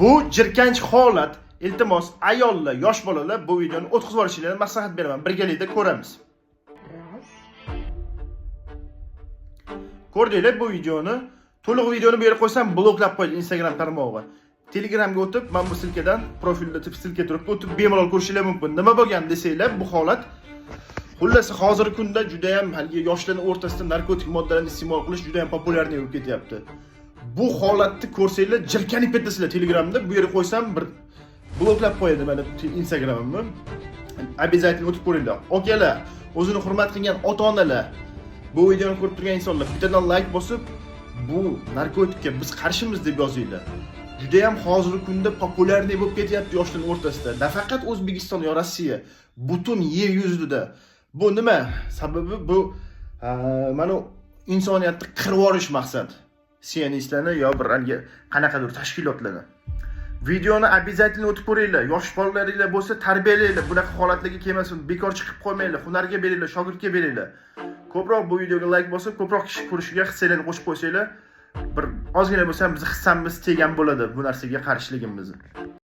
Bu jirkanch holat. Iltimos, ayollar, yosh bolalar bu videoni o'tkazib olishingizni maslahat beraman. Birgalikda ko'ramiz. Ko'rdinglar bu videoni? To'liq videoni bu yerga qo'ysam bloklab qo'ydi Instagram tarmog'i. Telegramga o'tib, men bu silkadan profilda silka turib o'tib bemalol ko'rishingiz mumkin. Nima bo'lgan desanglar, bu holat xullas hozirgi kunda juda ham haligi yoshlarning o'rtasida narkotik moddalarni iste'mol qilish juda ham populyarniy bo'lib ketyapti. Bu holatni ko'rsanglar, jirkanib ketasizlar Telegramda. Bu yerga qo'ysam bir bloklab qo'yadi meni Instagramimni. Обязательно o'tib ko'ringlar. Okalar, o'zini hurmat qilgan ota-onalar, bu videoni ko'rib turgan insonlar bittadan like bosib, bu narkotikka biz qarshimiz deb yozinglar. Juda ham hozirgi kunda populyarniy bo'lib ketyapti yoshlar o'rtasida. Nafaqat O'zbekiston yo Rossiya, butun yer yuzida. Bu nima? Sababi bu mana insoniyatni qirib yuborish maqsad. Sionistlarni yo bir qanaqadir tashkilotlarni. Videoni обязательно o'tib ko'ringlar. Yosh bolalaringlar bo'lsa tarbiyalaylar. Bunaqa holatlarga kelmasin, bekor chiqib qolmanglar. Hunarga beringlar, shogirdga beringlar. Ko'proq bu videoga like bosib, ko'proq kishi ko'rishiga hissalarni qo'shib qo'ysanglar, bir ozgina bo'lsa biz hissamiz tegan bo'ladi bu narsaga qarshiligimizni.